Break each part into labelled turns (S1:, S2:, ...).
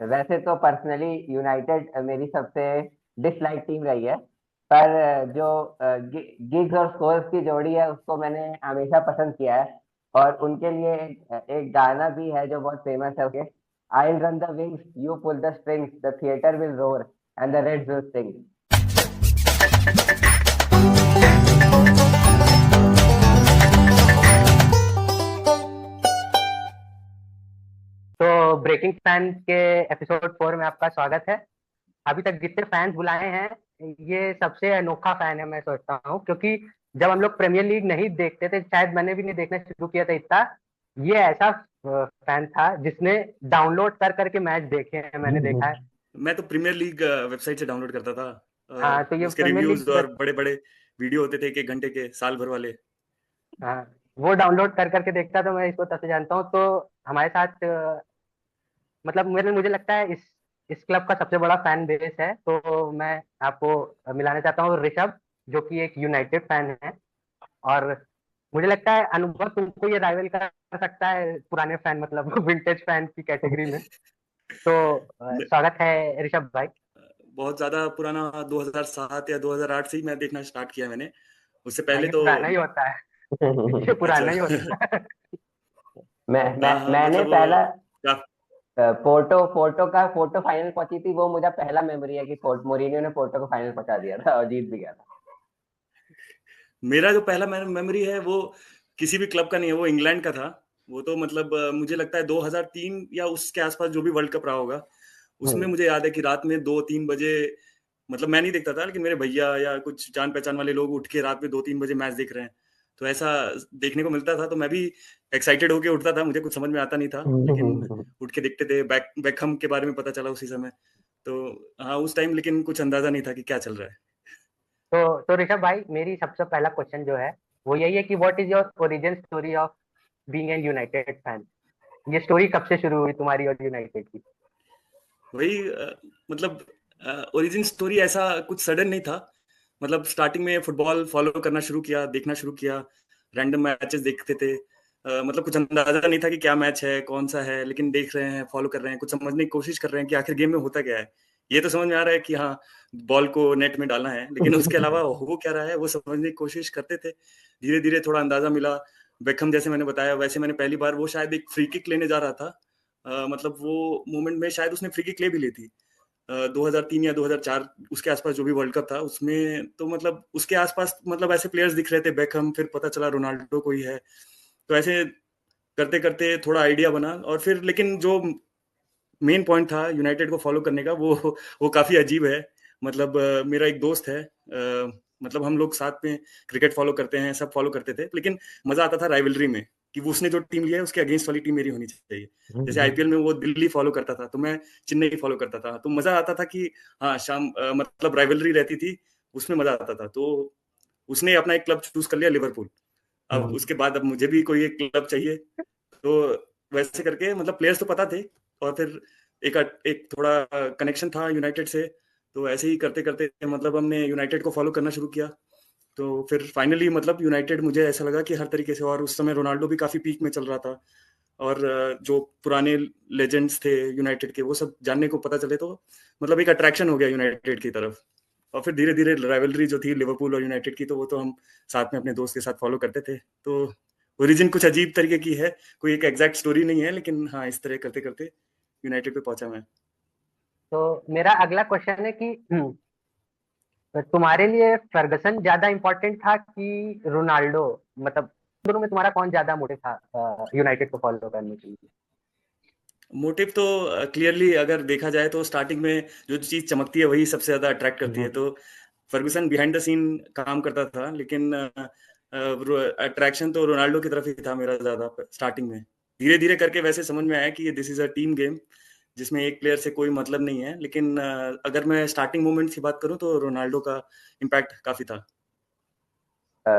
S1: वैसे तो personally United मेरी सबसे डिसलाइक टीम रही है, पर जो गिग्स और स्कोल्स की जोड़ी है उसको मैंने हमेशा पसंद किया है। और उनके लिए एक गाना भी है जो बहुत फेमस है उसके, I will run the wings you pull the strings the theatre will roar and the reds will sing. तो ब्रेकिंग फैन के एपिसोड 4 में आपका स्वागत है। अभी तक जितने फैंस बुलाए हैं ये सबसे अनोखा फैन है मैं सोचता हूँ, क्योंकि जब हम लोग प्रीमियर लीग नहीं देखते थे, शायद मैंने भी नहीं देखना शुरू किया था इतना, ये ऐसा फैन था जिसने डाउनलोड कर करके मैच देखे हैं, मैंने देखा है।
S2: मैं तो प्रीमियर लीग वेबसाइट से डाउनलोड करता था।
S1: हाँ, तो ये
S2: उसके
S1: प्रीमियर
S2: रिव्यूज
S1: लीग,
S2: और बड़े बड़े वीडियो होते थे 1 1 घंटे के, साल भर वाले।
S1: हाँ, वो डाउनलोड कर करके देखता, तो मैं इसको तब से जानता हूँ। तो हमारे साथ मतलब मुझे लगता है इस क्लब का सबसे बड़ा फैन बेस है। तो मैं आपको मिलाना चाहता हूँ ऋषभ, जो कि एक यूनाइटेड फैन है। और मुझे लगता है अनुभव तुमको ये राइवल कर सकता है पुराने फैन, मतलब विंटेज फैन की कैटेगरी में। तो स्वागत है ऋषभ भाई।
S2: बहुत ज्यादा पुराना 2007 या 2008 से ही मैं देखना स्टार्ट किया मैंने। उससे
S1: हाँ,
S2: पहले
S1: ये
S2: तो
S1: पुराना ही होता है। ये पुराना
S2: अच्छा।
S1: ही होता है।
S2: हाँ हाँ,
S1: मैंने
S2: मतलब
S1: पहला
S2: का-
S1: पोर्टो फाइनल पहुंची थी, वो मुझे पहला मेमोरी है कि मोरिनियो ने पोर्टो को फाइनल पहुंचा दिया था और जीत भी गया था।
S2: मेरा जो पहला मेमोरी है वो किसी भी क्लब का नहीं है, वो इंग्लैंड का था। वो तो मतलब मुझे लगता है 2003 या उसके आसपास जो भी वर्ल्ड कप रहा होगा, उसमें
S1: हम्म।
S2: मुझे याद है कि रात में 2 3 बजे, मतलब मैं नहीं देखता था लेकिन मेरे भैया या कुछ जान पहचान वाले लोग उठ के रात में 2 3 बजे मैच देख रहे हैं, तो ऐसा देखने को मिलता था। तो मैं भी एक्साइटेड होके उठता था, मुझे कुछ समझ में आता नहीं था लेकिन उठ के देखते थे। बैकहम के बारे में पता चला उसी समय। तो हाँ, उस टाइम लेकिन कुछ अंदाजा नहीं था कि क्या चल रहा है।
S1: तो ऋषभ भाई, मेरी सबसे पहला क्वेश्चन जो है वो यही है कि what is your origin story of being an United fan. ये स्टोरी कब से शुरू हुई तुम्हारी और यूनाइटेड की?
S2: वही मतलब ओरिजिन स्टोरी ऐसा कुछ सडन नहीं था। मतलब स्टार्टिंग में फुटबॉल फॉलो करना शुरू किया, देखना शुरू किया, रैंडम मैचेस देखते थे। मतलब कुछ अंदाजा नहीं था कि क्या मैच है, कौन सा है, लेकिन देख रहे हैं, फॉलो कर रहे हैं, कुछ समझने की कोशिश कर रहे हैं कि आखिर गेम में होता क्या है। ये तो समझ में आ रहा है कि हाँ, बॉल को नेट में डालना है, लेकिन उसके अलावा हो क्या रहा है वो समझने की कोशिश करते थे। धीरे धीरे थोड़ा अंदाजा मिला। बेकहम जैसे मैंने बताया, वैसे मैंने पहली बार वो शायद एक फ्री किक लेने जा रहा था। मतलब वो मोमेंट में शायद उसने फ्री किक ले भी ली थी। 2003 या 2004 उसके आसपास जो भी वर्ल्ड कप था उसमें, तो मतलब उसके आसपास मतलब ऐसे प्लेयर्स दिख रहे थे, बेकहम, फिर पता चला रोनाल्डो कोई है। तो ऐसे करते करते थोड़ा आइडिया बना, और फिर लेकिन जो मेन पॉइंट था यूनाइटेड को फॉलो करने का, वो काफी अजीब है। मतलब मेरा एक दोस्त है, मतलब हम लोग साथ में क्रिकेट फॉलो करते हैं, सब फॉलो करते थे, लेकिन मजा आता था राइवलरी में कि वो उसने जो टीम लिया है उसके अगेंस्ट वाली टीम मेरी होनी चाहिए। जैसे आईपीएल में वो दिल्ली फॉलो करता था तो मैं चेन्नई फॉलो करता था, तो मजा आता था कि हाँ, शाम मतलब राइवलरी रहती थी, उसमें मजा आता था। तो उसने अपना एक क्लब चूज कर लिया, लिवरपूल। अब उसके बाद अब मुझे भी कोई एक क्लब चाहिए, तो वैसे करके मतलब प्लेयर्स तो पता थे, और फिर एक एक थोड़ा कनेक्शन था यूनाइटेड से। तो ऐसे ही करते करते मतलब हमने यूनाइटेड को फॉलो करना शुरू किया। तो फिर फाइनली मतलब यूनाइटेड मुझे ऐसा लगा कि हर तरीके से, और उस समय रोनाल्डो भी काफी पीक में चल रहा था, और जो पुराने लेजेंड्स थे यूनाइटेड के वो सब जानने को पता चले, तो मतलब एक अट्रैक्शन हो गया यूनाइटेड की तरफ। और फिर धीरे धीरे राइवलरी जो थी लिवरपूल और यूनाइटेड की, तो वो तो हम साथ में अपने दोस्त के साथ फॉलो करते थे। तो ओरिजिन कुछ अजीब तरीके की है, कोई एक एग्जैक्ट स्टोरी नहीं है, लेकिन हाँ, इस तरह करते करते यूनाइटेड पे पहुंचा मैं।
S1: तो मेरा अगला क्वेश्चन है कि तुम्हारे लिए फर्गसन ज्यादा इम्पोर्टेंट था कि रोनाल्डो? मतलब दोनों में तुम्हारा कौन ज्यादा मोटिव था यूनाइटेड को फॉलो करने के लिए?
S2: मोटिव तो क्लियरली अगर देखा जाए तो स्टार्टिंग में जो चीज चमकती है वही सबसे ज्यादा अट्रैक्ट करती है। तो फर्गुसन बिहाइंड द सीन काम करता था, लेकिन अट्रैक्शन तो रोनाल्डो की तरफ ही था मेरा ज्यादा स्टार्टिंग में। धीरे धीरे करके वैसे समझ में आया कि ये this is a team game, जिसमें एक प्लेयर से कोई मतलब नहीं है। लेकिन अगर मैं स्टार्टिंग मोमेंट की बात करूं तो रोनाल्डो का इम्पैक्ट काफी था।
S1: अ,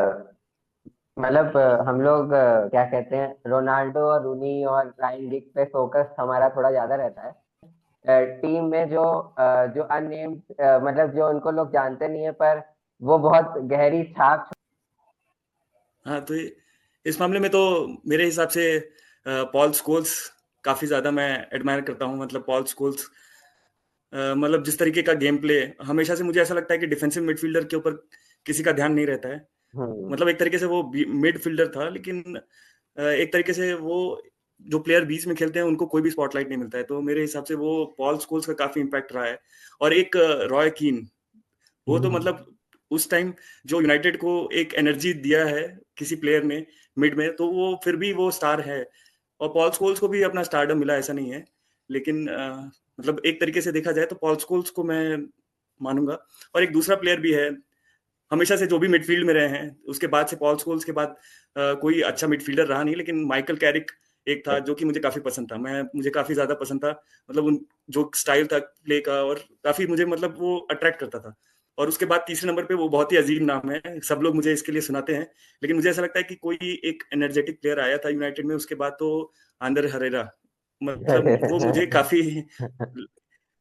S1: मतलब हम लोग क्या कहते हैं, रोनाल्डो और रूनी और राइन गिग पे फोकस हमारा थोड़ा ज्यादा रहता है। टीम में जो अननेम्ड, मतलब जो उनको लोग जानते नहीं है, पर वो बहुत गहरी छाप।
S2: हाँ, तो इस मामले में तो मेरे हिसाब से पॉल स्कोल्स काफी ज्यादा मैं एडमायर करता हूँ। मतलब पॉल स्कोल्स, मतलब जिस तरीके का गेम प्ले, हमेशा से मुझे ऐसा लगता है कि डिफेंसिव मिडफील्डर के ऊपर किसी का ध्यान नहीं रहता है।
S1: हम्म।
S2: मतलब एक तरीके से वो मिडफील्डर था, लेकिन एक तरीके से वो जो प्लेयर बीच में खेलते हैं उनको कोई भी स्पॉटलाइट नहीं मिलता है। तो मेरे हिसाब से वो पॉल स्कोल्स का काफी इम्पैक्ट रहा है। और एक रॉय कीन, वो तो
S1: हम्म।
S2: मतलब उस टाइम जो यूनाइटेड को एक एनर्जी दिया है किसी प्लेयर ने मिड में, तो वो फिर भी वो स्टार है। और पॉल स्कोल्स को भी अपना स्टारडम मिला, ऐसा नहीं है। लेकिन मतलब एक तरीके से देखा जाए तो पॉल स्कोल्स को मैं मानूंगा। और एक दूसरा प्लेयर भी है, हमेशा से जो भी मिडफील्ड में रहे हैं, उसके बाद से पॉल स्कोल्स के बाद कोई अच्छा मिडफील्डर रहा नहीं, लेकिन माइकल कैरिक एक था जो कि मुझे काफी पसंद था। मुझे काफी ज्यादा पसंद था। मतलब उन जो स्टाइल था प्ले का, और काफी मुझे मतलब वो अट्रैक्ट करता था। और उसके बाद तीसरे नंबर पे वो बहुत ही अजीब नाम है, सब लोग मुझे इसके लिए सुनाते हैं, लेकिन मुझे ऐसा लगता है कि कोई एक एनर्जेटिक प्लेयर आया था यूनाइटेड में, उसके बाद तो आंदर हरेरा। मतलब वो मुझे काफी,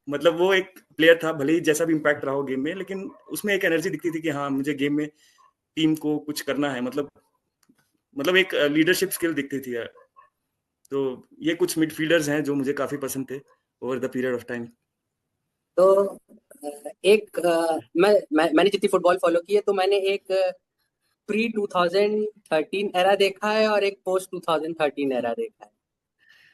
S2: मतलब वो एक प्लेयर था, भले ही जैसा भी इम्पैक्ट रहा हो गेम में, लेकिन उसमें एक एनर्जी दिखती थी कि हाँ मुझे गेम में टीम को कुछ करना है। मतलब एक लीडरशिप स्किल दिखती थी यार। तो ये कुछ मिडफील्डर्स हैं जो मुझे काफी पसंद थे over the period of time.
S3: तो मैंने जितनी फुटबॉल फॉलो की है, तो मैंने एक प्री 2013 एरा देखा है और एक पोस्ट 2013 एरा देखा है।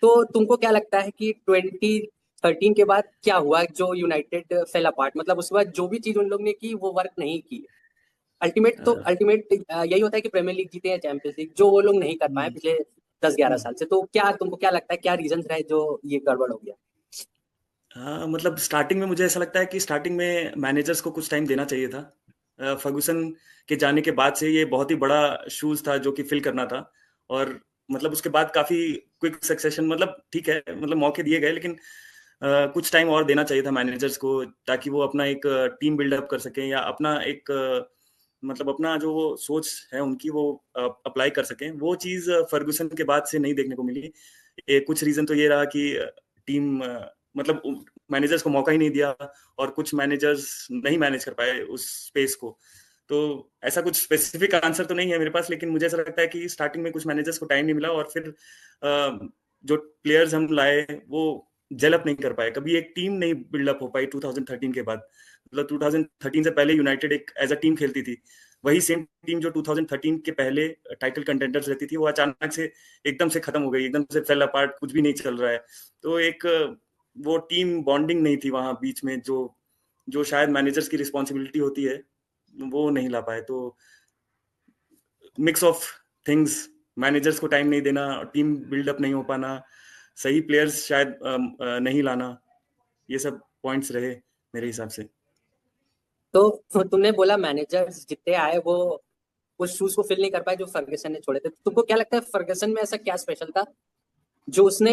S3: तो तुमको क्या लगता है कि 2013 के बाद क्या हुआ जो यूनाइटेड फेल अपार्ट? मतलब उसके बाद जो भी चीज उन लोग ने की वो वर्क नहीं की। अल्टीमेट यही होता है कि प्रीमियर लीग जीते हैं, चैंपियंस लीग, जो वो लोग नहीं कर पाए पिछले 10-11 साल से। तो क्या तुमको क्या लगता है, क्या रीजन रहे जो ये गड़बड़ हो गया?
S2: हाँ, मतलब स्टार्टिंग में मुझे ऐसा लगता है कि स्टार्टिंग में मैनेजर्स को कुछ टाइम देना चाहिए था। फर्गुसन के जाने के बाद से ये बहुत ही बड़ा शूज था जो कि फिल करना था। और मतलब उसके बाद काफी क्विक सक्सेशन, मतलब ठीक है, मतलब मौके दिए गए, लेकिन कुछ टाइम और देना चाहिए था मैनेजर्स को, ताकि वो अपना एक टीम बिल्डअप कर सकें, या अपना एक मतलब अपना जो वो सोच है उनकी वो अप्लाई कर सकें। वो चीज फर्गुसन के बाद से नहीं देखने को मिली। कुछ रीजन तो ये रहा कि टीम मतलब मैनेजर्स को मौका ही नहीं दिया, और कुछ मैनेजर्स नहीं मैनेज कर पाए उस स्पेस को। तो ऐसा कुछ स्पेसिफिक आंसर तो नहीं है मेरे पास, लेकिन मुझे ऐसा लगता है कि स्टार्टिंग में कुछ मैनेजर्स को टाइम नहीं मिला, और फिर जो प्लेयर्स हम लाए वो जेल अप नहीं कर पाए, कभी एक टीम नहीं बिल्डअप हो पाई 2013 के बाद। मतलब 2013 से पहले यूनाइटेड एक एज अ टीम खेलती थी। वही सेम टीम जो 2013 के पहले टाइटल कंटेंडर्स रहती थी, वो अचानक से एकदम से खत्म हो गई, एकदम से फेल अपार्ट, कुछ भी नहीं चल रहा है। तो एक वो टीम बॉन्डिंग नहीं थी वहां बीच में, जो जो शायद मैनेजर्स की रिस्पॉन्सिबिलिटी होती है, वो नहीं ला पाए। तो मिक्स ऑफ थिंग्स, मैनेजर्स को टाइम नहीं देना, टीम बिल्डअप नहीं हो पाना, सही प्लेयर्स शायद नहीं लाना, ये सब पॉइंट्स रहे मेरे हिसाब से।
S3: तो तुमने बोला मैनेजर्स जितने आए वो उस शूज को फिल नहीं कर पाए जो फर्गसन ने छोड़े थे। तो तुमको क्या लगता है फर्गसन में ऐसा क्या स्पेशल था जो उसने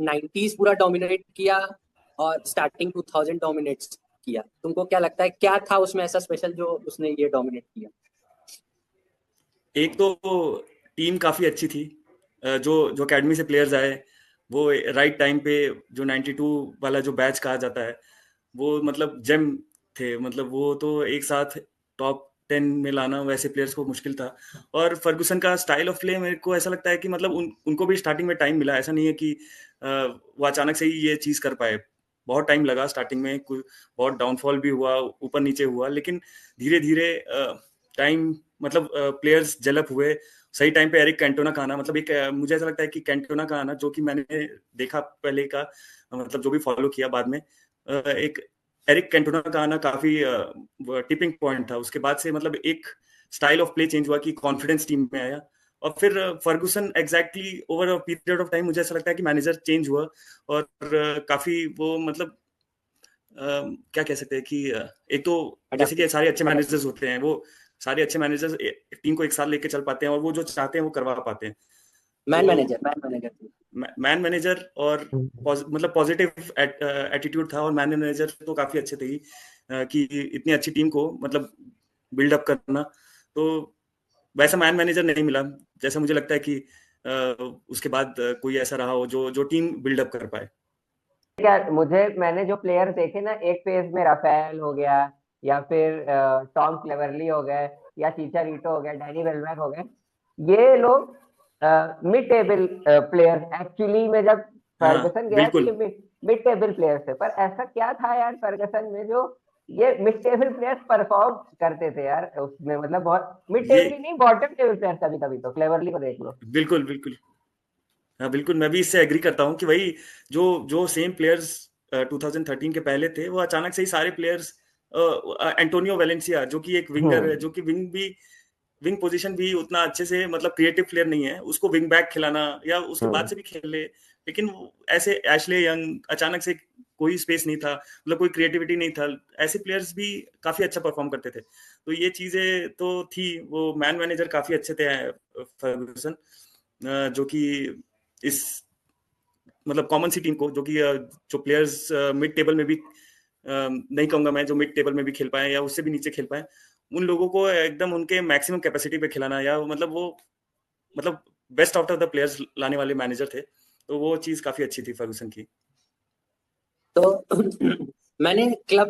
S3: 90s पूरा डोमिनेट किया और स्टार्टिंग 2000 डोमिनेट किया? तुमको क्या लगता है क्या था उसमें ऐसा स्पेशल जो उसने ये डोमिनेट किया?
S2: एक तो टीम काफी अच्छी थी। जो जो अकेडमी से प्लेयर्स आए, वो राइट टाइम पे, जो 92 वाला जो बैच कहा जाता है, वो मतलब जेम थे। मतलब वो तो एक साथ टॉप 10 में लाना वैसे प्लेयर्स को मुश्किल था। और फर्गुसन का स्टाइल ऑफ प्ले मेरे को ऐसा लगता है कि मतलब उनको भी स्टार्टिंग में टाइम मिला, ऐसा नहीं है कि वो अचानक से ही ये चीज कर पाए। बहुत टाइम लगा स्टार्टिंग में, बहुत डाउनफॉल भी हुआ, ऊपर नीचे हुआ, लेकिन धीरे धीरे टाइम, मतलब प्लेयर्स डेवलप हुए। सही टाइम पे एरिक कैंटोना का आना, मतलब एक मुझे ऐसा लगता है कि कैंटोना का आना, जो कि मैंने देखा पहले का, मतलब जो भी फॉलो किया बाद में, एक एरिक कैंटोना का आना काफी टिपिंग पॉइंट था। उसके बाद से मतलब एक स्टाइल ऑफ प्ले चेंज हुआ, कि कॉन्फिडेंस टीम में आया। और फिर Ferguson exactly over a period of time, मुझे ऐसा लगता है कि मैनेजर चेंज हुआ, और काफी वो मतलब क्या कह सकते हैं कि एक तो जैसे कि
S3: अडेप्ट।
S2: सारे अच्छे मैनेजर्स होते हैं, वो सारे अच्छे मैनेजर्स टीम को एक साथ लेके चल पाते हैं, और वो जो चाहते हैं वो करवा पाते हैं। तो
S3: मैन मैनेजर।
S2: मैन मैनेजर और मतलब पॉजिटिव एटीट्यूड था, और मैन मैनेजर तो काफी अच्छे थे ही, कि इतनी अच्छी टीम को मतलब बिल्डअप करना। तो वैसा मैन मैनेजर नहीं मिला जैसा मुझे लगता है कि उसके बाद कोई ऐसा रहा हो जो जो टीम बिल्डअप कर पाए।
S1: क्या मुझे, मैंने जो प्लेयर देखे ना, एक फेज में राफेल हो गया, या फिर टॉम क्लेवरली हो गए, या चीचारीटो हो गया, डैनी वेलबैक हो गए, ये लोग मिड टेबल प्लेयर एक्चुअली में जब
S2: हाँ
S4: फर्गसन गया तो
S2: बिल्कुल।
S4: ये मिड टेबल प्लेयर थे, पर ऐसा क्या था यार फर्गसन में जो ये मिड टेबल प्लेयर्स परफॉर्म करते थे यार उसमें, मतलब बहुत मिड
S2: ये
S4: टेबल ही नहीं, बॉटम टेबल प्लेयर्स कभी कभी तो क्लेवरली को देख लो।
S2: बिल्कुल बिल्कुल। हाँ बिल्कुल, मैं भी इससे एग्री करता हूँ कि भाई जो जो सेम प्लेयर्स 2013 के पहले थे, वो अचानक से ही सारे प्लेयर्स, एंटोनियो वेलेंसिया जो कि एक विंगर है,
S4: हम्म।
S2: जो कि विंग पोजीशन भी उतना अच्छे से मतलब क्रिएटिव प्लेयर नहीं है, उसको विंग बैक खिलाना या उसके बाद
S4: हम्म।
S2: से भी खेल ले, लेकिन ऐसे एशले यंग अचानक से कोई स्पेस नहीं था, मतलब कोई क्रिएटिविटी नहीं था, ऐसे प्लेयर्स भी काफी अच्छा परफॉर्म करते थे। तो ये चीजें तो थी, वो मैन मैनेजर काफी अच्छे थे फर्गूसन, जो कि इस मतलब कॉमन सी टीम को, जो कि जो प्लेयर्स मिड टेबल में भी नहीं कहूंगा मैं, जो मिड टेबल में भी खेल पाए या उससे भी नीचे खेल पाए, उन लोगों को एकदम उनके मैक्सिमम कैपेसिटी पे खिलाना, या मतलब वो मतलब best out of the players लाने वाले मैनेजर थे। तो वो चीज काफी अच्छी थी फर्गूसन की।
S3: तो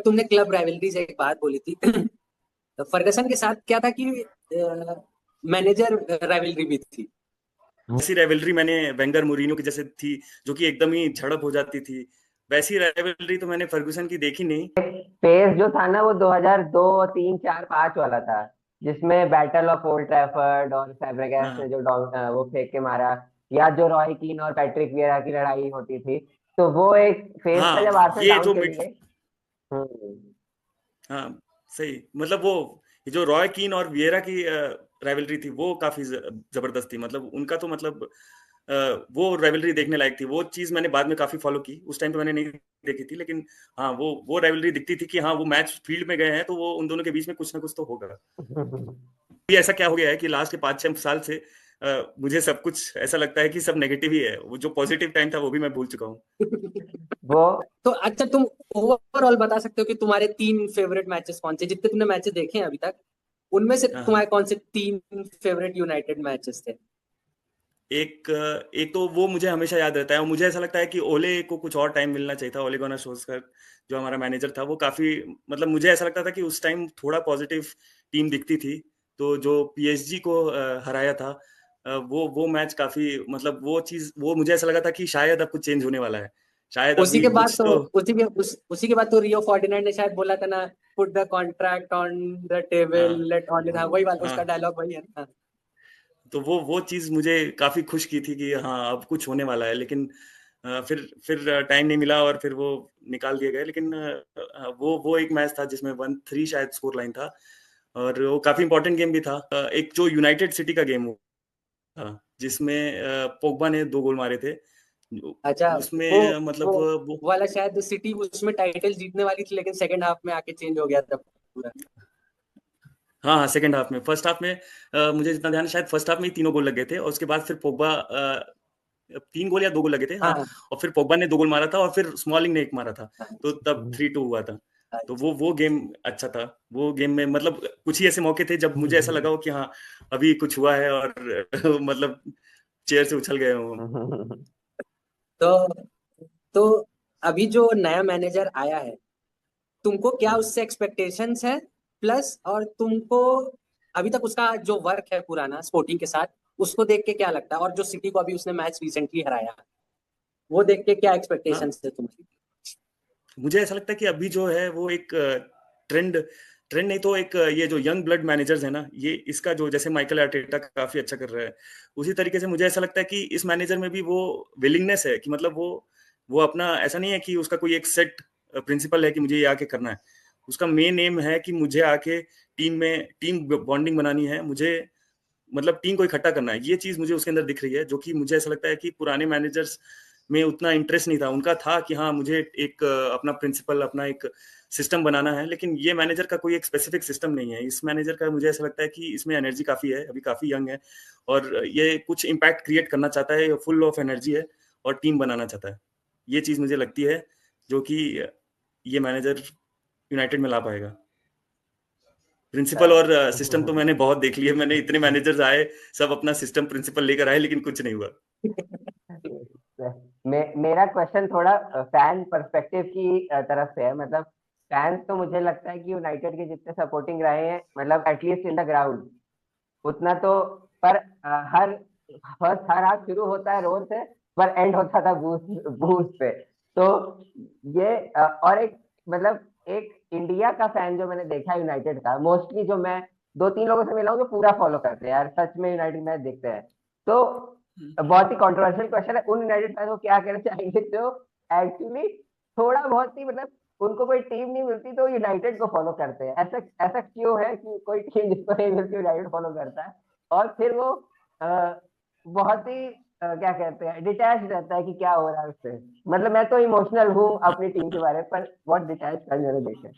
S3: तुमने क्लब राइवलरी से एक बात बोली थी। तो फर्गसन के साथ क्या था कि मैनेजर राइवलरी भी थी।
S2: ऐसी राइवलरी मैंने वेंगर मुरीनो की जैसे थी, जो कि एकदम ही झड़प हो जाती थी, वैसी राइवलरी तो मैंने फर्गूसन की देखी नहीं।
S4: पेस जो था ना वो 2002 3 4 5 वाला था, जिसमें बैटल ऑफ ओल्ड ट्रैफर्ड और फैब्रेगैस ने
S2: हाँ
S4: जो वो फेंक के मारा, या जो रॉय कीन और पैट्रिक वियरा की लड़ाई होती थी, तो वो एक फेज था
S2: हाँ,
S4: जब आर्सेनल
S2: ये
S4: डाउन
S2: जो
S4: के
S2: मिड,
S4: लिए। हम्म।
S2: हाँ सही, मतलब वो ये जो रॉय कीन और वियरा की राइवलरी थी, वो काफी जबरदस्त थी, मतलब उनका तो मतलब वो राइवलरी देखने लायक थी। वो चीज मैंने बाद में काफी फॉलो की, उस टाइम पे मैंने नहीं देखी थी, लेकिन हाँ वो राइवलरी दिखती थी कि हाँ वो मैच फील्ड में गए हैं, तो वो उन दोनों के बीच में कुछ ना कुछ तो होगा। ये ऐसा क्या हो गया है कि लास्ट के 5-6 साल से मुझे सब कुछ ऐसा लगता है कि सब नेगेटिव ही है, वो जो पॉजिटिव टाइम था वो भी मैं भूल चुका हूँ।
S4: वो
S3: तो अच्छा, तुम ओवरऑल बता सकते हो कि तुम्हारे 3 फेवरेट मैचेस कौन से, जितने तुमने मैचेस देखे हैं अभी तक, उनमें से
S2: हाँ हाँ।
S3: तुम्हारे कौन से 3 फेवरेट यूनाइटेड मैचेस थे?
S2: एक तो वो मुझे हमेशा याद रहता है, और मुझे ऐसा लगता है कि ओले को कुछ और टाइम मिलना चाहिए था। ओले गुनार सोल्सकर जो हमारा मैनेजर था, वो काफी मतलब मुझे ऐसा लगता था कि उस टाइम थोड़ा पॉजिटिव टीम दिखती थी। तो जो पीएसजी को हराया था, वो मैच काफी मतलब वो चीज, वो मुझे ऐसा लगा था कि शायद अब कुछ चेंज होने वाला है, शायद
S3: उसी
S2: अभी
S3: के बाद
S2: कुछ
S3: तो
S2: तो।
S3: उसी के बाद तो रियो फर्डिनेंड ने शायद बोला था ना, put the contract on the table,
S2: हाँ
S3: लेट ऑन, हाँ वही वाला
S2: हाँ,
S3: उसका डायलॉग वही है ना।
S2: तो वो चीज मुझे काफी खुश की थी कि हाँ अब कुछ होने वाला है, लेकिन फिर टाइम नहीं मिला और फिर वो निकाल दिए गए। लेकिन वो एक मैच था जिसमें 1-3 शायद स्कोर लाइन था, और वो काफी इंपॉर्टेंट गेम भी था। एक जो यूनाइटेड सिटी का गेम था, जिसमें पोग्बा ने 2 गोल मारे थे,
S3: अच्छा, वो
S2: उसमें मतलब
S3: वो
S2: वो
S3: वाला शायद सिटी उसमें टाइटल जीतने वाली थी, लेकिन सेकंड हाफ में आके चेंज हो गया था पूरा।
S2: हाँ हाँ, सेकंड हाफ में। फर्स्ट हाफ में मुझे जितना ध्यान है, शायद फर्स्ट हाफ में ही 3 गोल लग गए थे, और उसके बाद फिर पोग्बा 3 गोल या 2 गोल लगे थे, हाँ।
S3: हाँ
S2: और फिर पोग्बा ने 2 गोल मारा था, और फिर स्मॉलिंग ने 1 मारा था,
S3: हाँ
S2: तो तब 3-2 हुआ था। तो
S3: अच्छा।
S2: वो गेम अच्छा था। वो गेम में मतलब कुछ ही ऐसे मौके थे जब मुझे ऐसा लगा हो कि हाँ अभी कुछ हुआ है, और मतलब चेयर से उछल गए हो हम।
S3: तो तो अभी जो नया मैनेजर आया है, तुमको क्या
S2: हाँ
S3: उससे एक्सपेक्टेशंस है, प्लस और तुमको अभी तक उसका जो वर्क है पुराना स्पोर्टिंग के साथ, उसको देख के क्या लगता है, और जो सिटी को अभी उसने मैच रिसेंटली हराया, वो देख के क्या
S2: हाँ,
S3: एक्सपेक्टेशंस है तुम्हारी?
S2: मुझे ऐसा लगता है कि अभी जो है वो एक ट्रेंड ट्रेंड नहीं तो एक ये जो यंग ब्लड मैनेजर्स है ना, ये इसका जो जैसे माइकल आर्टेटा काफी अच्छा कर रहा है, उसी तरीके से मुझे ऐसा लगता है कि इस मैनेजर में भी वो विलिंगनेस है कि मतलब वो अपना ऐसा नहीं है कि उसका कोई एक सेट प्रिंसिपल है कि मुझे ये आके करना है। उसका मेन एम है कि मुझे आके टीम बॉन्डिंग बनानी है, मुझे मतलब टीम को इकट्ठा करना है। ये चीज मुझे उसके अंदर दिख रही है, जो कि मुझे ऐसा लगता है कि पुराने मैनेजर्स में उतना इंटरेस्ट नहीं था। उनका था कि हाँ मुझे एक अपना प्रिंसिपल, अपना एक सिस्टम बनाना है, लेकिन ये मैनेजर का कोई एक स्पेसिफिक सिस्टम नहीं है। इस मैनेजर का मुझे ऐसा लगता है कि इसमें एनर्जी काफी है, अभी काफी यंग है, और ये कुछ इम्पैक्ट क्रिएट करना चाहता है, फुल ऑफ एनर्जी है, और टीम बनाना चाहता है। ये चीज मुझे लगती है जो कि ये मैनेजर यूनाइटेड में ला पाएगा। प्रिंसिपल और सिस्टम तो मैंने बहुत देख लिए, मैंने इतने मैनेजर्स आए, सब अपना सिस्टम प्रिंसिपल लेकर आए, लेकिन कुछ नहीं हुआ।
S4: मेरा क्वेश्चन थोड़ा फैन पर्सपेक्टिव की तरफ से है, मतलब फैंस तो मुझे लगता है कि यूनाइटेड के जितने सपोर्टिंग रहे हैं, मतलब एटलीस्ट इन द ग्राउंड उतना तो, पर हर फर्स्ट हर हाफ शुरू होता है रोर से, पर एंड होता था बूस्ट बूस्ट पे। तो ये और एक मतलब एक इंडिया का फैन जो मैंने देखा है यूनाइटेड का, मोस्टली जो मैं 2-3 लोगों से मिला हूँ जो पूरा फॉलो करते हैं यार, सच में यूनाइटेड मैच देखते हैं, तो बहुत ही कंट्रोवर्शियल क्वेश्चन है, उन यूनाइटेड फैन को क्या कहना चाहेंगे जो एक्चुअली थोड़ा बहुत ही मतलब उनको कोई टीम नहीं मिलती तो यूनाइटेड को फॉलो करते हैं, ऐसा ऐसा क्यों है कि कोई टीम जिसको नहीं मिलती यूनाइटेड फॉलो करता है, और फिर वो बहुत ही क्या कहते हैं डिटैच रहता है कि क्या हो रहा है उससे। मतलब मैं तो इमोशनल हूँ अपनी टीम के बारे में, पर बहुत डिटैच फैन मैंने देखे।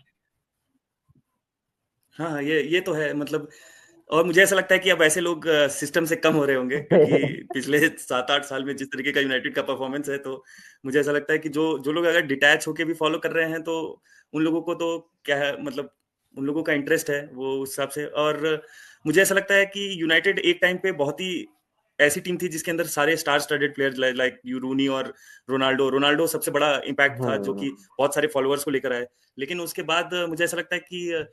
S2: हाँ, ये तो है मतलब। और मुझे ऐसा लगता है कि अब ऐसे लोग सिस्टम से कम हो रहे होंगे, क्योंकि पिछले 7-8 साल में जिस तरीके का यूनाइटेड का परफॉर्मेंस है, तो मुझे ऐसा लगता है कि जो जो लोग अगर डिटैच होके भी फॉलो कर रहे हैं, तो उन लोगों को तो क्या है मतलब, उन लोगों का इंटरेस्ट है वो उस हिसाब से। और मुझे ऐसा लगता है कि यूनाइटेड एक टाइम पे बहुत ही ऐसी टीम थी जिसके अंदर सारे star studded players like you Rooney और रोनाल्डो सबसे बड़ा इम्पैक्ट था, जो कि बहुत सारे फॉलोअर्स को लेकर आए। लेकिन उसके बाद मुझे ऐसा लगता है कि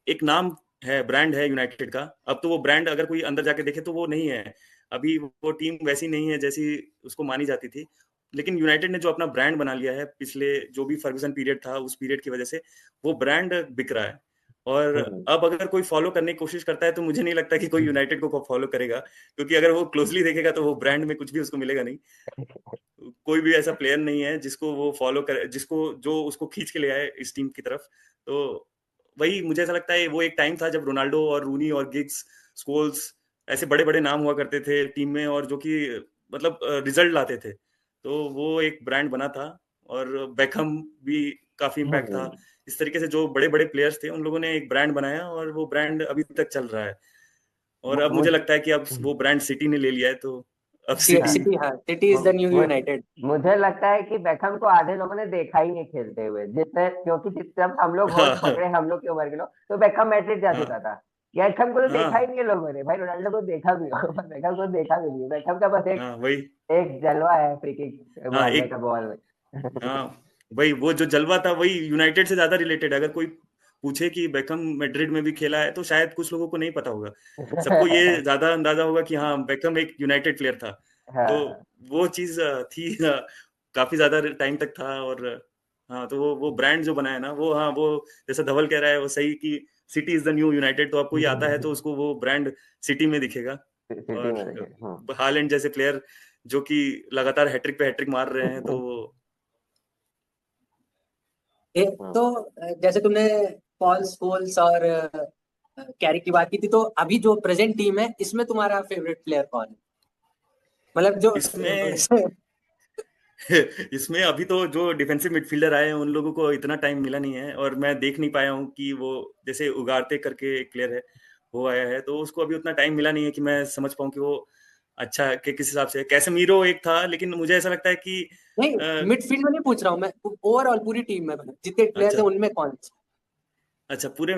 S2: एक नाम है, ब्रांड है यूनाइटेड का। अब तो वो ब्रांड अगर कोई अंदर जाके देखे तो वो नहीं है। अभी वो टीम वैसी नहीं है जैसी उसको मानी जाती थी। लेकिन यूनाइटेड ने जो अपना ब्रांड बना लिया है पिछले जो भी फर्गुसन पीरियड था, उस पीरियड की वजह से वो ब्रांड बिक रहा है। और अब अगर कोई फॉलो करने की कोशिश करता है तो मुझे नहीं लगता कि कोई यूनाइटेड को फॉलो करेगा, क्योंकि अगर वो क्लोजली देखेगा तो वो ब्रांड में कुछ भी उसको मिलेगा नहीं। कोई भी ऐसा प्लेयर नहीं है जिसको वो फॉलो करे, जिसको जो उसको खींच के ले आए इस टीम की तरफ। तो वही मुझे ऐसा लगता है वो एक टाइम था जब रोनाल्डो और रूनी और गिग्स, स्कोल्स ऐसे बड़े-बड़े नाम हुआ करते थे टीम में, और जो कि मतलब रिजल्ट लाते थे। तो वो एक ब्रांड बना था, और बेकहम भी काफ़ी इम्पैक्ट था। इस तरीके से जो बड़े-बड़े प्लेयर्स थे उन लोगों ने एक ब्रांड बनाया, और वो ब्रांड अभी तक चल रहा है। और अब मुझे लगता है कि अब वो ब्रांड सिटी ने ले लिया है, तो अब सिटी
S3: सिटी, हाँ, city is the new United.
S4: मुझे लगता है कि बेकहम को आधे लोगों ने देखा ही नहीं खेलते हुए, जितने क्योंकि जब हम लोग होश पकड़े, हम लोग की उम्र के लोग, तो बेकहम मैड्रिड जा चुका था। बेकहम को तो देखा ही
S2: हाँ,
S4: नहीं है लोगों ने, भाई रोनाल्डो को देखा भी हो पर बेकहम को देखा भी नहीं है। बेकहम का बस एक
S2: हाँ, वही।
S4: एक जलवा है फ्री किक
S2: हाँ,
S4: मारने का
S2: एक
S4: बॉल में।
S2: हाँ, वही वो जो जलवा था वही यूनाइटेड से ज़्यादा रिलेटेड है। अगर कोई पूछे कि बेकहम मैड्रिड में भी खेला है, तो शायद कुछ लोगों को नहीं पता होगा। सबको ये ज़्यादा अंदाज़ा होगा कि हाँ, बेकहम एक यूनाइटेड प्लेयर था। तो
S4: हाँ।
S2: वो चीज़ थी, काफ़ी ज़्यादा टाइम तक था। और हाँ, तो वो ब्रांड जो बना है ना, वो हाँ, वो जैसा धवल कह रहा है वो सही कि city is the new United. तो अब कोई आता है तो उसको वो ब्रांड सिटी में दिखेगा।
S4: सिटी में
S2: और
S4: देखे।
S2: हालैंड जैसे प्लेयर जो कि लगातार हैट्रिक पे हैट्रिक मार रहे हैं, तो
S3: तो जैसे तुमने पॉल स्कोल्स और कैरी की बात की थी, तो अभी जो प्रेजेंट टीम है इसमें तुम्हारा फेवरेट प्लेयर कौन है? मतलब जो
S2: इसमें इसमें अभी तो जो डिफेंसिव मिडफील्डर आए हैं उन लोगों को इतना टाइम मिला नहीं है, और मैं देख नहीं पाया हूँ कि वो जैसे उगारते करके एक प्लेयर है वो आया है, तो उसको अभी उतना टाइम मिला नहीं है कि मैं समझ पाऊँ कि वो अच्छा के किस हिसाब से। कैसेमीरो एक था, लेकिन मुझे ऐसा लगता है कि
S3: नहीं,
S2: अ,
S3: मिडफील्ड में नहीं पूछ रहा हूँ मैं, ओवरऑल पूरी टीम में जितने प्लेयर्स
S2: अच्छा
S3: हैं उनमें कौन सा?
S2: अच्छा पूरे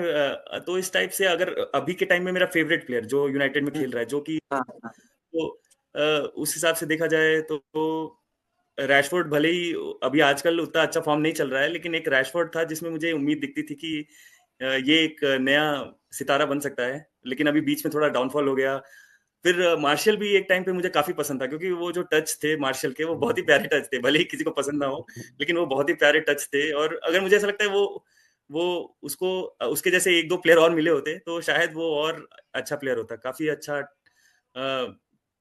S2: तो इस टाइप से अगर अभी के टाइम में मेरा फेवरेट प्लेयर जो यूनाइटेड में खेल रहा है, जो कि
S3: हाँ, हाँ।
S2: तो उस हिसाब से देखा जाए तो रैशफोर्ड भले ही अभी आजकल उतना अच्छा फॉर्म नहीं चल रहा है, लेकिन एक रैशफोर्ड था जिसमें मुझे उम्मीद दिखती थी कि ये एक नया सितारा बन सकता है, लेकिन अभी बीच में थोड़ा डाउनफॉल हो गया। फिर मार्शल भी एक टाइम पे मुझे काफी पसंद था, क्योंकि वो जो टच थे मार्शल के वो बहुत ही प्यारे टच थे, भले ही किसी को पसंद ना हो, लेकिन वो बहुत ही प्यारे टच थे। और अगर मुझे ऐसा लगता है वो उसको उसके जैसे एक दो प्लेयर और मिले होते तो शायद वो और अच्छा प्लेयर होता। काफी अच्छा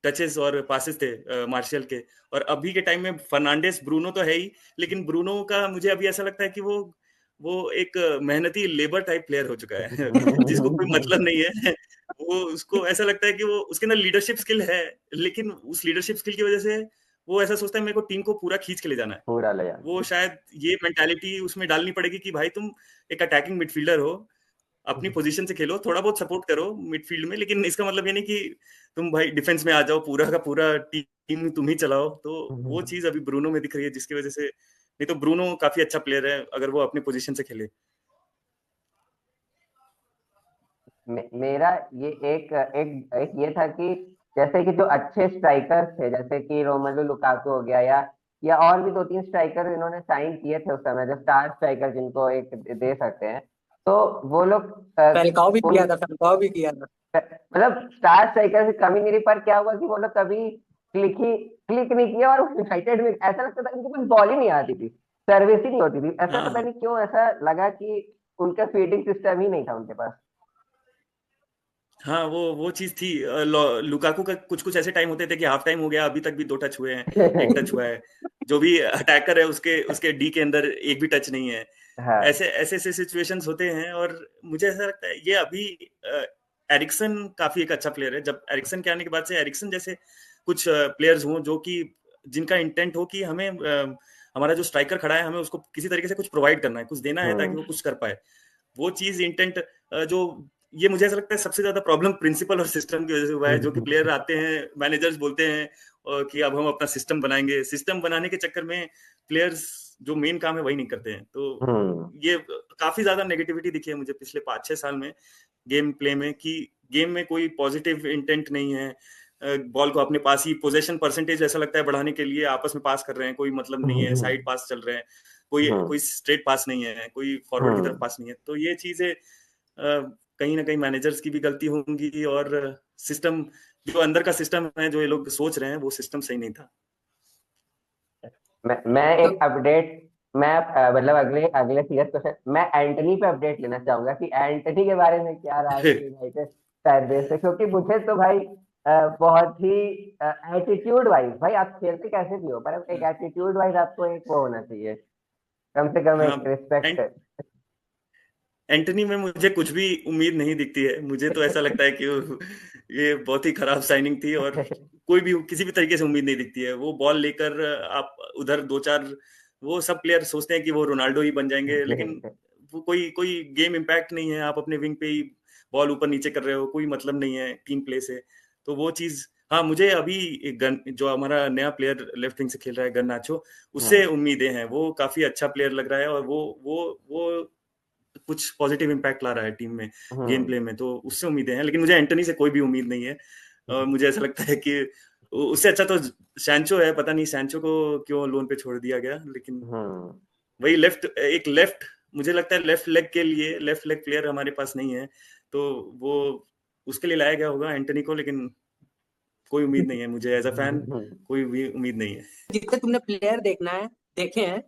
S2: टचेस और पासेस थे मार्शल के। और अभी के टाइम में फर्नांडिस, ब्रूनो तो है ही, लेकिन ब्रूनो का मुझे अभी ऐसा लगता है कि वो एक मेहनती लेबर टाइप प्लेयर हो चुका है जिसको कोई मतलब नहीं है। वो उसको ऐसा लगता है कि वो उसके अंदर लीडरशिप स्किल है, लेकिन उस लीडरशिप स्किल की वजह से वो ऐसा सोचता है मेरे को टीम को पूरा खींच के ले जाना है।
S4: पूरा ले जाना।
S2: वो शायद ये मेंटालिटी उसमें डालनी पड़ेगी कि भाई तुम एक अटैकिंग मिडफील्डर हो, अपनी पोजीशन से खेलो, थोड़ा बहुत सपोर्ट करो मिडफील्ड में, लेकिन इसका मतलब ये नहीं कि तुम भाई डिफेंस में आ जाओ, पूरा का पूरा टीम तुम ही चलाओ। तो वो चीज अभी ब्रूनो में दिख रही है, जिसकी वजह से नहीं तो ब्रूनो काफी अच्छा प्लेयर है अगर वो अपनी पोजीशन से खेले।
S4: मेरा ये एक एक एक ये था कि जैसे कि जो अच्छे स्ट्राइकर्स थे, जैसे कि रोमेलू लुकाकू हो गया, या और भी 2-3 स्ट्राइकर इन्होंने साइन किए थे उस समय, जो स्टार स्ट्राइकर जिनको एक दे सकते हैं, तो वो लोग
S3: फैलकाओ भी
S4: उन
S3: किया था, फैलकाओ भी किया था।
S4: मतलब स्टार स्ट्राइकर से कमी नहीं रही, पर क्या हुआ कि वो लोग कभी क्लिक नहीं किया, और यूनाइटेड में ऐसा लगता था उनको कुछ बॉल ही नहीं आती थी, सर्विस ही नहीं होती थी, ऐसा पता
S2: हाँ
S4: नहीं क्यों ऐसा लगा कि उनका फीडिंग सिस्टम ही नहीं था उनके पास।
S2: हाँ, वो चीज थी। लुकाकू का कुछ कुछ ऐसे टाइम होते थे कि हाफ टाइम हो गया, अभी तक भी 2 टच हुए हैं, 1 टच हुआ है। जो भी अटैकर है उसके उसके डी के अंदर एक भी टच नहीं है।
S4: हाँ।
S2: ऐसे ऐसे ऐसे सिचुएशंस होते हैं, और मुझे ऐसा लगता है ये अभी एरिक्सन काफी एक अच्छा प्लेयर है। जब एरिक्सन के आने के बाद से एरिक्सन जैसे कुछ प्लेयर्स हों जो कि जिनका इंटेंट हो कि हमें हमारा जो स्ट्राइकर खड़ा है हमें उसको किसी तरीके से कुछ प्रोवाइड करना है, कुछ देना है ताकि वो कुछ कर पाए। वो चीज इंटेंट जो ये मुझे ऐसा लगता है सबसे ज्यादा प्रॉब्लम प्रिंसिपल और सिस्टम की वजह से हुआ है। जो कि प्लेयर आते हैं, मैनेजर्स बोलते हैं कि अब हम अपना सिस्टम बनाएंगे, सिस्टम बनाने के चक्कर में प्लेयर्स जो मेन काम है वही नहीं करते हैं। तो ये काफी ज्यादा नेगेटिविटी दिखी है मुझे पिछले 5-6 साल में गेम प्ले में, कि गेम में कोई पॉजिटिव इंटेंट नहीं है। बॉल को अपने पास ही पोजेशन परसेंटेज ऐसा लगता है बढ़ाने के लिए आपस में पास कर रहे हैं, कोई मतलब नहीं है, साइड पास चल रहे हैं, कोई कोई स्ट्रेट पास नहीं है, कोई फॉरवर्ड की तरफ पास नहीं है। तो ये चीजें कहीं ना कहीं मैनेजर्स की भी गलती होंगी, और सिस्टम जो अंदर का सिस्टम है जो ये लोग सोच रहे हैं वो सिस्टम सही नहीं था।
S4: मैं एक अपडेट, मैं मतलब अगले अगले सीरियस क्वेश्चन, मैं एंटनी पे अपडेट लेना चाहूंगा कि एंटनी के बारे में क्या राय है यूनाइटेड फैन बेस से, क्योंकि मुझे तो भाई बहुत ही एटीट्यूड वाइज, भाई आप खेलते कैसे भी हो पर एक एटीट्यूड वाइज आपको एक वो होना चाहिए, कम से कम
S2: हाँ,
S4: एक रिस्पेक्ट।
S2: एंटनी में मुझे कुछ भी उम्मीद नहीं दिखती है। मुझे तो ऐसा लगता है कि ये बहुत ही खराब साइनिंग थी, और कोई भी किसी भी तरीके से उम्मीद नहीं दिखती है। वो बॉल लेकर आप उधर 2-4, वो सब प्लेयर सोचते हैं कि वो रोनाल्डो ही बन जाएंगे, लेकिन वो कोई कोई गेम इम्पैक्ट नहीं है। आप अपने विंग पे ही बॉल ऊपर नीचे कर रहे हो, कोई मतलब नहीं है टीम प्ले से। तो वो चीज, हाँ, मुझे अभी जो हमारा नया प्लेयर लेफ्ट विंग से खेल रहा है गर्नाचो, उससे उम्मीदें हैं। वो काफी अच्छा प्लेयर लग रहा है, और वो कुछ पॉजिटिव इम्पैक्ट ला रहा है टीम में, गेम प्ले में। तो उससे उम्मीदें हैं, लेकिन मुझे एंटनी से कोई भी उम्मीद नहीं है। मुझे ऐसा लगता है कि उससे अच्छा तो सैंचो है। पता नहीं सैंचो को क्यों लोन पे छोड़ दिया गया, लेकिन वही लेफ्ट मुझे लगता है लेफ्ट लेग के लिए लेफ्ट लेग प्लेयर हमारे पास नहीं है, तो वो उसके लिए लाया गया होगा एंटनी को। लेकिन कोई उम्मीद नहीं है मुझे एज अ फैन, कोई भी उम्मीद नहीं है।
S3: जितने तुमने प्लेयर देखे हैं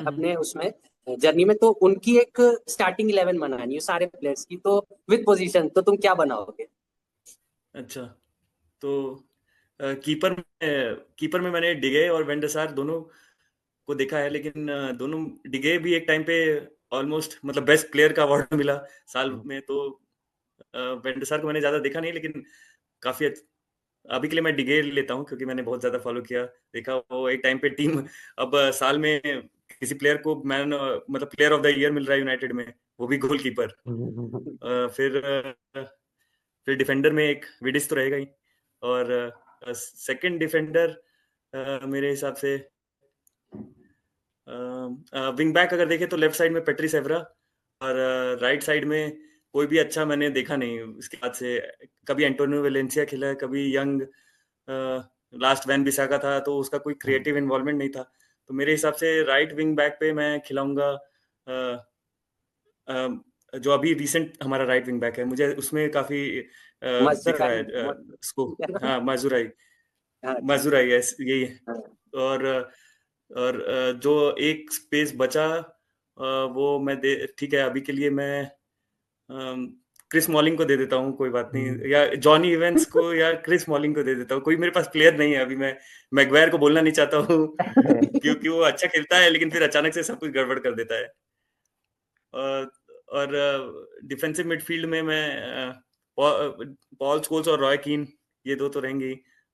S3: अपने उसमें जर्नी में, तो उनकी एक स्टार्टिंग 11 बनानी है सारे प्लेयर्स की, तो विद पोजीशन तो तुम क्या बनाओगे?
S2: अच्छा, तो कीपर में मैंने डिगे और वेंडसार दोनों को देखा है, लेकिन दोनों, डिगे भी एक टाइम पे ऑलमोस्ट मतलब बेस्ट प्लेयर का अवार्ड मिला साल में। तो वेंडसार को मैंने ज्यादा देखा नहीं, लेकिन काफी अभी के लिए मैं डिगे लेता हूँ, क्योंकि मैंने बहुत ज्यादा फॉलो किया, देखा। वो एक टाइम पे टीम, अब साल में किसी प्लेयर को मतलब प्लेयर ऑफ द ईयर मिल रहा है यूनाइटेड में, वो भी गोलकीपर। फिर डिफेंडर में एक विडिस तो रहेगा ही, और सेकंड डिफेंडर मेरे हिसाब से विंग बैक अगर देखें तो लेफ्ट साइड में पेट्रिस एवरा, और राइट साइड में कोई भी अच्छा मैंने देखा नहीं इसके बाद से। कभी एंटोनियो वेलेंसिया खेला है, कभी यंग, लास्ट वैन बिसाका था, तो उसका कोई क्रिएटिव इन्वॉल्वमेंट नहीं था। तो मेरे हिसाब से राइट विंग बैक पे मैं खिलाऊंगा जो अभी रिसेंट हमारा राइट विंग बैक है, मुझे उसमें काफी दिख रहा है उसको। हाँ, माजुराई, माजुराई यही है। और जो एक स्पेस बचा वो मैं ठीक है, अभी के लिए मैं क्रिस मॉलिंग को दे देता हूँ, कोई बात नहीं, या जॉनी इवेंट्स को या क्रिस मॉलिंग को दे देता हूँ। कोई मेरे पास प्लेयर नहीं है अभी। मैं मैगवायर को बोलना नहीं चाहता हूँ क्योंकि वो अच्छा खेलता है, लेकिन फिर अचानक से सब कुछ गड़बड़ कर देता है। और डिफेंसिव मिडफील्ड में मैं पॉल स्कोल्स और रॉय कीन, ये दो तो रहेंगे ही।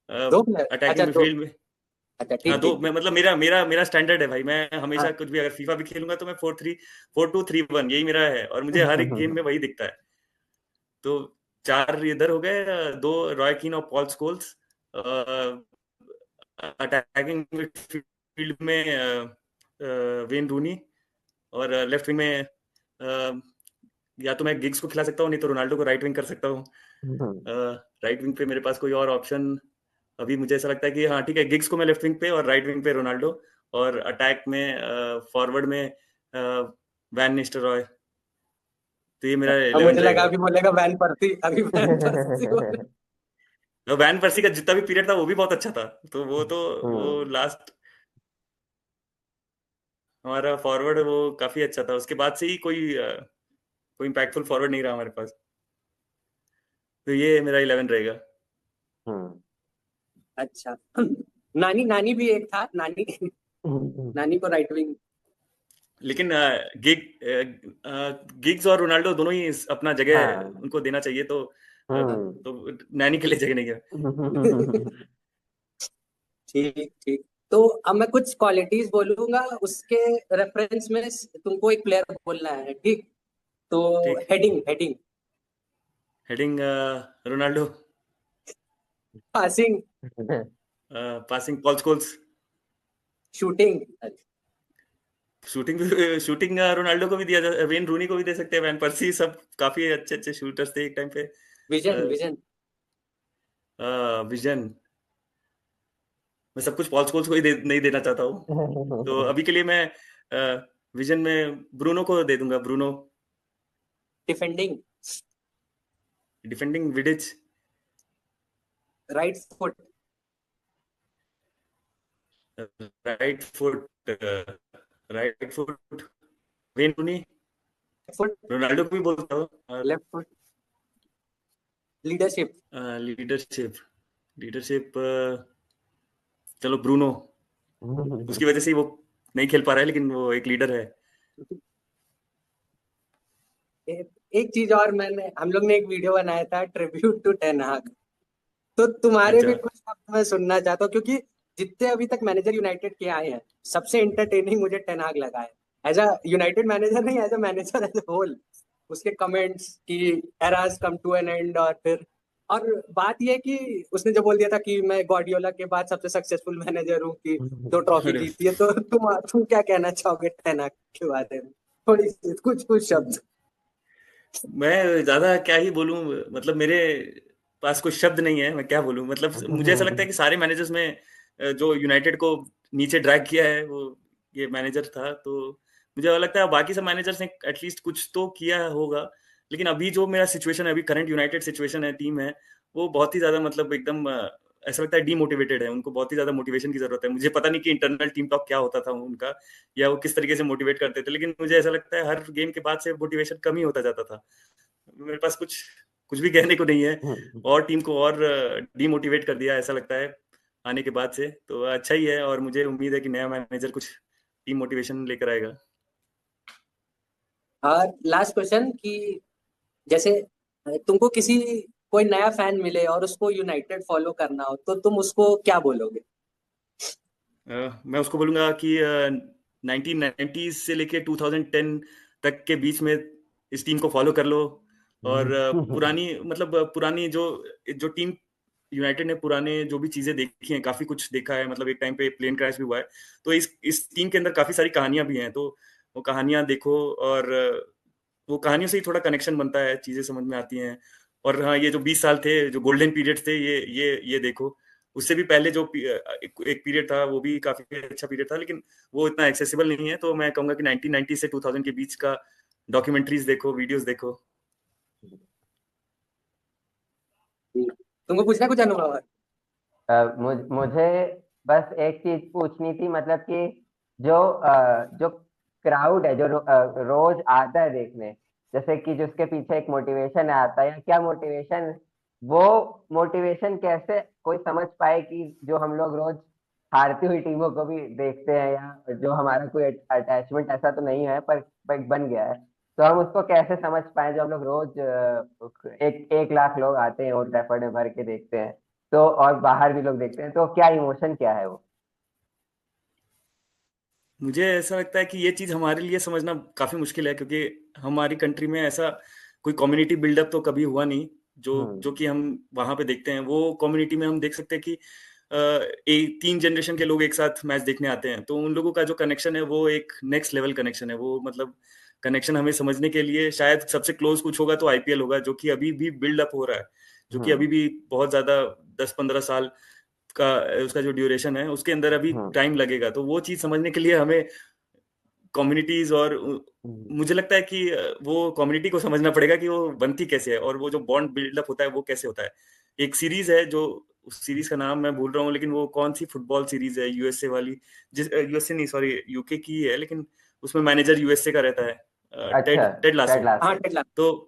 S2: अटैकिंग मिडफील्ड में,
S3: अच्छा,
S2: हाँ,
S3: ठीक।
S2: मैं मतलब मेरा स्टैंडर्ड है भाई। मैं हमेशा कुछ भी, अगर फीफा भी खेलूंगा तो मैं 4-2-3-1 यही मेरा है, और मुझे हर एक गेम में वही दिखता है। तो 4 इधर हो गए, 2 रॉय कीन और पॉल स्कोल्स। अटैकिंग मिडफील्ड में वेन रूनी, और लेफ्ट विंग में या तो मैं गिग्स को खिला सकता हूँ, नहीं तो रोनाल्डो को राइट विंग कर सकता हूँ। राइट विंग पे मेरे पास कोई और ऑप्शन अभी मुझे ऐसा लगता है कि हाँ ठीक है, गिग्स को मैं लेफ्ट विंग पे और राइट विंग पे रोनाल्डो, और अटैक में फॉरवर्ड में वैन निस्टेलरॉय। तो ये मेरा 11
S3: मुझे लगा
S2: रहेगा।
S3: अभी बोलेगा वैन परसी, अभी वैन परसी
S2: वैन पर्सी का जितना भी पीरियड था वो भी बहुत अच्छा था, तो वो लास्ट हमारा फॉरवर्ड वो काफी अच्छा था, उसके बाद से ही कोई इम्पैक्टफुल फॉरवर्ड नहीं रहा हमारे पास, तो ये मेरा 11 रहेगा।
S3: अच्छा। नानी नानी भी एक था, नानी। नानी को राइट विंग।
S2: लेकिन गिग्स और रोनाल्डो दोनों ही अपना जगह
S4: हाँ।
S2: उनको देना चाहिए,
S3: हाँ,
S2: तो नैनी के लिए जगह नहीं है।
S3: ठीक ठीक। तो अब मैं कुछ क्वालिटीज बोलूंगा, उसके रेफरेंस में तुमको एक प्लेयर बोलना है, ठीक? तो
S2: ठीक।
S3: Heading heading.
S2: Heading Ronaldo.
S3: Passing.
S2: Passing Paul Scholes.
S3: Shooting.
S2: Shooting Ronaldo को भी दिया जा, वेन रूनी को भी दे सकते हैं, वैन पर्सी, सब काफी अच्छे अच्छे शूटर्स थे एक टाइम पे।
S3: Vision vision.
S2: विजन, मैं सब कुछ पॉल स्कोल्स को ही नहीं देना चाहता हूँ, तो अभी के लिए मैं विजन में ब्रूनो को दे दूंगा, Bruno.
S3: Defending.
S2: Defending Vidic.
S3: Right foot.
S2: Right foot, right foot Wayne Rooney.
S3: Foot.
S2: Ronaldo को भी बोलता हूँ।
S3: Left foot. Leadership.
S2: Leadership, leadership चलो ब्रूनो, उसकी वजह से ही वो नहीं खेल पा रहा है, लेकिन वो एक लीडर है।
S3: एक चीज और, हम लोग ने एक वीडियो बनाया था, ट्रिब्यूट टू टेन हाग। तो तुम्हारे भी
S2: अच्छा।
S3: कुछ शब्द मैं सुनना चाहता हूँ, क्योंकि जितने अभी तक मैनेजर यूनाइटेड के आए हैं, सबसे इंटरटेनिंग मुझे टेन हाग लगा है। एज अ यूनाइटेड मैनेजर नहीं, as a manager as a whole. उसके कमेंट्स कि era's come to an end, और फिर और बात यह है कि उसने जो बोल दिया था कि मैं गॉर्डियोला के बाद सबसे सक्सेसफुल मैनेजर हूँ, कि 2 ट्रॉफी
S2: अरे,
S3: जीती है, तो तुम क्या कहना चाहोगे टेन हाग के बारे में? थोड़ी सी कुछ कुछ शब्द।
S2: मैं ज्यादा क्या ही बोलूं, मतलब मेरे पास कोई शब्द नहीं है, मैं क्या बोलूं, मतलब मुझे ऐसा लगता है कि सारे मैनेजर्स में जो यूनाइटेड को नीचे ड्रैग किया है वो ये मैनेजर था, तो मुझे ऐसा लगता है बाकी सब मैनेजर्स ने एटलीस्ट कुछ तो किया होगा, लेकिन अभी जो मेरा सिचुएशन है, अभी करंट यूनाइटेड सिचुएशन है, टीम है, वो बहुत ही ज्यादा, मतलब एकदम ऐसा लगता है डीमोटिवेटेड है, उनको बहुत ही ज्यादा मोटिवेशन की जरूरत है। मुझे पता नहीं कि इंटरनल टीम टॉक क्या होता था उनका, या वो किस तरीके से मोटिवेट करते थे, लेकिन मुझे ऐसा लगता है हर गेम के बाद से मोटिवेशन कम ही होता जाता था। मेरे पास कुछ कुछ भी कहने को नहीं है, और टीम को और डीमोटिवेट कर दिया ऐसा लगता है आने के बाद से, तो अच्छा ही है, और मुझे उम्मीद है कि नया मैनेजर कुछ टीम मोटिवेशन लेकर आएगा।
S3: और लास्ट क्वेश्चन कि जैसे तुमको किसी कोई नया फैन मिले और उसको यूनाइटेड फॉलो करना हो, तो तुम उसको क्या बोलोगे?
S2: मैं उसको बोलूंगा कि 1990s से लेके 2010 तक के बीच में इस टीम को फॉलो कर लो, और पुरानी, मतलब पुरानी जो जो टीम यूनाइटेड ने पुराने जो भी चीजें देखी हैं, काफी कुछ देखा है, मतलब एक टाइम पे प्लेन क्रैश भी हुआ है, तो इस टीम के अंदर काफी सारी कहानियां भी हैं, तो वो कहानियां देखो, और वो कहानियों से ही थोड़ा कनेक्शन बनता है, चीजें समझ में आती हैं। और हाँ, ये जो 20 साल थे, जो गोल्डन पीरियड थे, ये देखो, उससे भी पहले जो एक पीरियड था वो भी काफी अच्छा पीरियड था, लेकिन वो इतना एक्सेसिबल नहीं है, तो मैं कहूंगा कि 1990 से 2000 के बीच का डॉक्यूमेंट्रीज देखो, वीडियोस देखो।
S3: तुमको पूछना है कुछ अनुभव?
S4: मुझे बस एक चीज पूछनी थी, मतलब कि जो क्राउड है, जो रोज आता है देखने, जैसे कि जिसके पीछे एक मोटिवेशन आता है, या क्या मोटिवेशन, वो मोटिवेशन कैसे कोई समझ पाए कि जो हम लोग रोज हारती हुई टीमों को भी देखते हैं, या जो हमारा कोई अटैचमेंट ऐसा तो नहीं है पर बन गया है, तो हम उसको कैसे समझ पाए, जो हम लोग रोज 1 लाख लोग आते हैं ओल्ड ट्रैफर्ड में भर के देखते हैं, तो और बाहर भी लोग देखते हैं, तो क्या इमोशन क्या है वो?
S2: मुझे ऐसा लगता है कि ये चीज हमारे लिए समझना काफी मुश्किल है, क्योंकि हमारी कंट्री में ऐसा कोई कम्युनिटी बिल्डअप तो कभी हुआ नहीं, जो
S4: हम्म।
S2: जो कि हम वहां पे देखते हैं। वो कम्युनिटी में हम देख सकते हैं कि एक 3 जनरेशन के लोग एक साथ मैच देखने आते हैं, तो उन लोगों का जो कनेक्शन है वो एक नेक्स्ट लेवल कनेक्शन है, वो मतलब कनेक्शन हमें समझने के लिए शायद सबसे क्लोज कुछ होगा तो आईपीएल होगा, जो कि अभी भी बिल्डअप हो रहा है, जो कि
S4: हम्म।
S2: अभी भी बहुत ज्यादा 10-15 साल का उसका जो ड्यूरेशन है, उसके अंदर अभी
S4: हम्म।
S2: टाइम लगेगा, तो वो चीज समझने के लिए हमें कम्युनिटीज और
S4: हम्म।
S2: मुझे लगता है कि वो कम्युनिटी को समझना पड़ेगा कि वो बनती कैसे है, और वो जो बॉन्ड बिल्डअप होता है वो कैसे होता है। एक सीरीज है जो, उस सीरीज का नाम मैं भूल रहा हूँ, लेकिन वो कौन सी फुटबॉल सीरीज है यूएसए वाली, जिस यूएसए नहीं सॉरी यूके की ही है, लेकिन उसमें मैनेजर यूएसए का रहता है,
S4: अच्छा,
S2: टेड टेड
S4: टेड
S2: लासो।
S3: हाँ
S4: लासो।
S3: Ted lasso.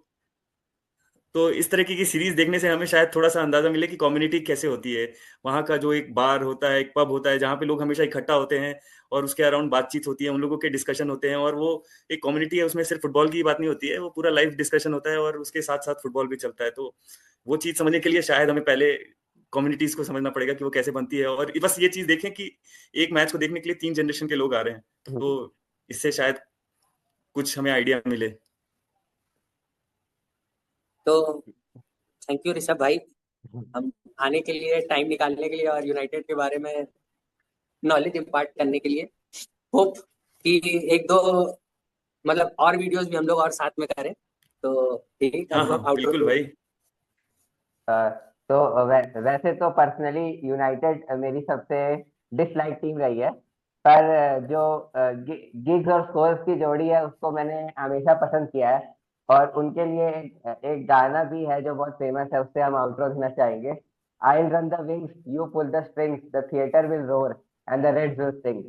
S2: तो इस तरीके की सीरीज देखने से हमें शायद थोड़ा सा अंदाजा मिले कि कम्युनिटी कैसे होती है। वहाँ का जो एक बार होता है, एक पब होता है, जहाँ पे लोग हमेशा इकट्ठा होते हैं और उसके अराउंड बातचीत होती है, उन लोगों के डिस्कशन होते हैं, और वो एक कम्युनिटी है, उसमें सिर्फ फुटबॉल की बात नहीं होती है, वो पूरा लाइव डिस्कशन होता है और उसके साथ साथ फुटबॉल भी चलता है। तो वो चीज समझने के लिए शायद हमें पहले कम्युनिटीज को समझना पड़ेगा कि वो कैसे बनती है, और बस ये चीज देखें कि एक मैच को देखने के लिए 3 जनरेशन के लोग आ रहे हैं, तो इससे शायद कुछ हमें आइडिया मिले।
S3: तो थैंक यू ऋषभ भाई, हम आने के लिए, टाइम निकालने के लिए और यूनाइटेड के बारे में नॉलेज इम्पार्ट करने के लिए। होप कि एक दो मतलब और वीडियोस भी हम लोग और साथ में करें। तो ठीक,
S2: हाँ
S3: अब
S2: हाँ
S3: हम आउटरो
S2: बिल्कुल
S3: पे।
S2: भाई।
S4: तो वैसे तो पर्सनली यूनाइटेड मेरी सबसे डिसलाइक टीम रही है, पर जो गिग्स और स्कोल्स की जोड़ी है उसको मैंने हमेशा पसंद किया है, और उनके लिए एक गाना भी है जो बहुत फेमस है, उससे हम आउटरो देना चाहेंगे। I will run the wings, you pull the strings, the theatre will roar and the reds will sing.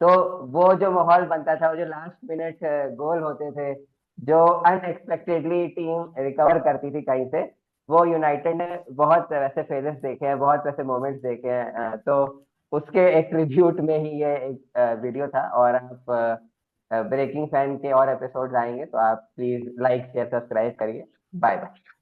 S4: तो वो जो माहौल बनता था, वो जो लास्ट मिनट गोल होते थे, जो अनएक्सपेक्टेडली टीम रिकवर करती थी कहीं से, वो यूनाइटेड ने बहुत वैसे फेजेस देखे हैं, बहुत वैसे मोमेंट्स देखे हैं। तो उसके एक ट्रिब्यूट में ही ये एक वीडियो था। और आप ब्रेकिंग फैन के और एपिसोड्स आएंगे तो आप प्लीज लाइक शेयर सब्सक्राइब करिए। Bye bye.